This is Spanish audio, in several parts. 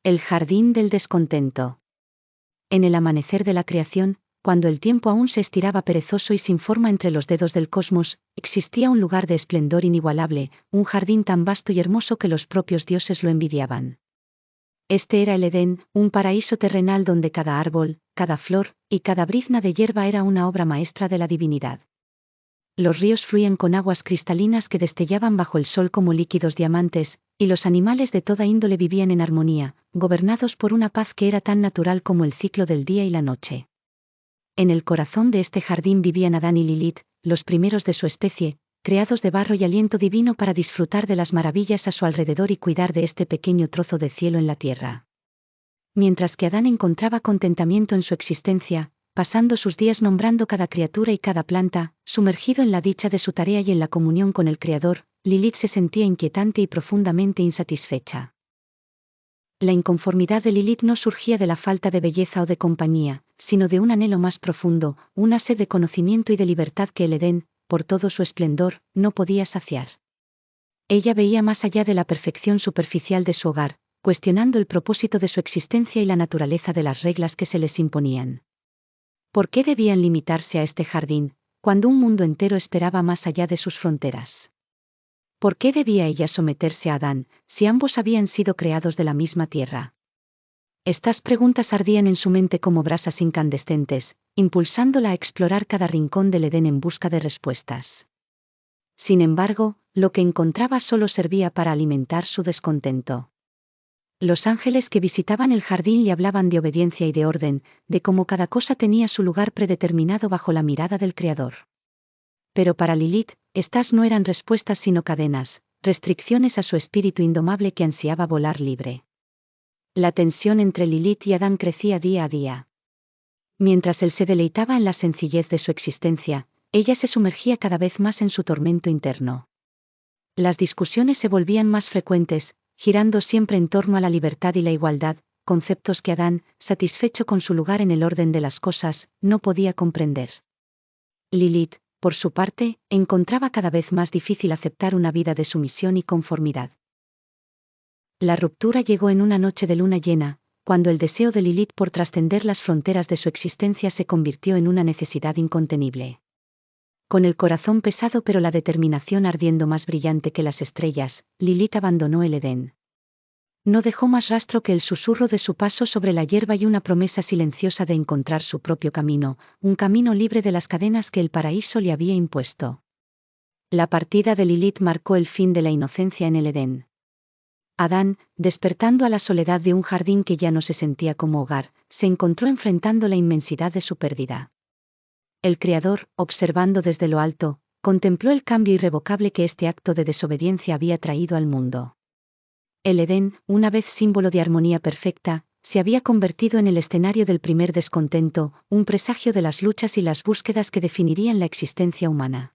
El jardín del descontento. En el amanecer de la creación, cuando el tiempo aún se estiraba perezoso y sin forma entre los dedos del cosmos, existía un lugar de esplendor inigualable, un jardín tan vasto y hermoso que los propios dioses lo envidiaban. Este era el Edén, un paraíso terrenal donde cada árbol, cada flor, y cada brizna de hierba era una obra maestra de la divinidad. Los ríos fluían con aguas cristalinas que destellaban bajo el sol como líquidos diamantes, y los animales de toda índole vivían en armonía, gobernados por una paz que era tan natural como el ciclo del día y la noche. En el corazón de este jardín vivían Adán y Lilith, los primeros de su especie, creados de barro y aliento divino para disfrutar de las maravillas a su alrededor y cuidar de este pequeño trozo de cielo en la tierra. Mientras que Adán encontraba contentamiento en su existencia, pasando sus días nombrando cada criatura y cada planta, sumergido en la dicha de su tarea y en la comunión con el Creador, Lilith se sentía inquietante y profundamente insatisfecha. La inconformidad de Lilith no surgía de la falta de belleza o de compañía, sino de un anhelo más profundo, una sed de conocimiento y de libertad que el Edén, por todo su esplendor, no podía saciar. Ella veía más allá de la perfección superficial de su hogar, cuestionando el propósito de su existencia y la naturaleza de las reglas que se les imponían. ¿Por qué debían limitarse a este jardín, cuando un mundo entero esperaba más allá de sus fronteras? ¿Por qué debía ella someterse a Adán, si ambos habían sido creados de la misma tierra? Estas preguntas ardían en su mente como brasas incandescentes, impulsándola a explorar cada rincón del Edén en busca de respuestas. Sin embargo, lo que encontraba solo servía para alimentar su descontento. Los ángeles que visitaban el jardín le hablaban de obediencia y de orden, de cómo cada cosa tenía su lugar predeterminado bajo la mirada del Creador. Pero para Lilith, estas no eran respuestas sino cadenas, restricciones a su espíritu indomable que ansiaba volar libre. La tensión entre Lilith y Adán crecía día a día. Mientras él se deleitaba en la sencillez de su existencia, ella se sumergía cada vez más en su tormento interno. Las discusiones se volvían más frecuentes, girando siempre en torno a la libertad y la igualdad, conceptos que Adán, satisfecho con su lugar en el orden de las cosas, no podía comprender. Lilith, por su parte, encontraba cada vez más difícil aceptar una vida de sumisión y conformidad. La ruptura llegó en una noche de luna llena, cuando el deseo de Lilith por trascender las fronteras de su existencia se convirtió en una necesidad incontenible. Con el corazón pesado pero la determinación ardiendo más brillante que las estrellas, Lilith abandonó el Edén. No dejó más rastro que el susurro de su paso sobre la hierba y una promesa silenciosa de encontrar su propio camino, un camino libre de las cadenas que el paraíso le había impuesto. La partida de Lilith marcó el fin de la inocencia en el Edén. Adán, despertando a la soledad de un jardín que ya no se sentía como hogar, se encontró enfrentando la inmensidad de su pérdida. El Creador, observando desde lo alto, contempló el cambio irrevocable que este acto de desobediencia había traído al mundo. El Edén, una vez símbolo de armonía perfecta, se había convertido en el escenario del primer descontento, un presagio de las luchas y las búsquedas que definirían la existencia humana.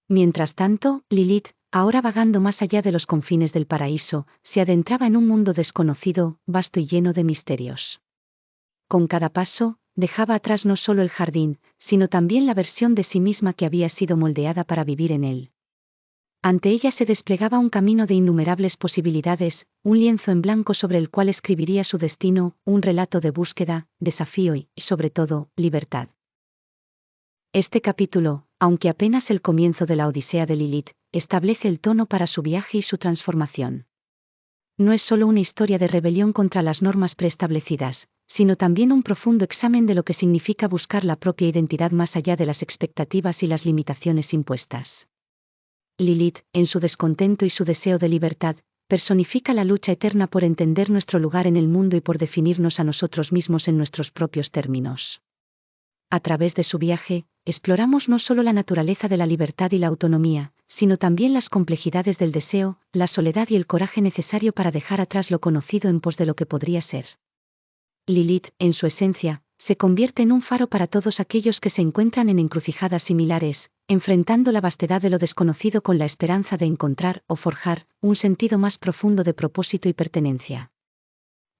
Mientras tanto, Lilith, ahora vagando más allá de los confines del paraíso, se adentraba en un mundo desconocido, vasto y lleno de misterios. Con cada paso, dejaba atrás no solo el jardín, sino también la versión de sí misma que había sido moldeada para vivir en él. Ante ella se desplegaba un camino de innumerables posibilidades, un lienzo en blanco sobre el cual escribiría su destino, un relato de búsqueda, desafío y, sobre todo, libertad. Este capítulo, aunque apenas el comienzo de la Odisea de Lilith, establece el tono para su viaje y su transformación. No es solo una historia de rebelión contra las normas preestablecidas, sino también un profundo examen de lo que significa buscar la propia identidad más allá de las expectativas y las limitaciones impuestas. Lilith, en su descontento y su deseo de libertad, personifica la lucha eterna por entender nuestro lugar en el mundo y por definirnos a nosotros mismos en nuestros propios términos. A través de su viaje, exploramos no solo la naturaleza de la libertad y la autonomía, sino también las complejidades del deseo, la soledad y el coraje necesario para dejar atrás lo conocido en pos de lo que podría ser. Lilith, en su esencia, se convierte en un faro para todos aquellos que se encuentran en encrucijadas similares, enfrentando la vastedad de lo desconocido con la esperanza de encontrar o forjar un sentido más profundo de propósito y pertenencia.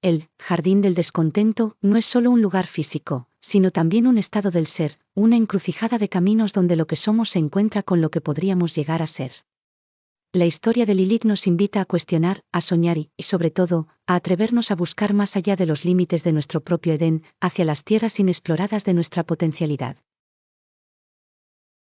El jardín del descontento no es solo un lugar físico, sino también un estado del ser, una encrucijada de caminos donde lo que somos se encuentra con lo que podríamos llegar a ser. La historia de Lilith nos invita a cuestionar, a soñar y, sobre todo, a atrevernos a buscar más allá de los límites de nuestro propio Edén, hacia las tierras inexploradas de nuestra potencialidad.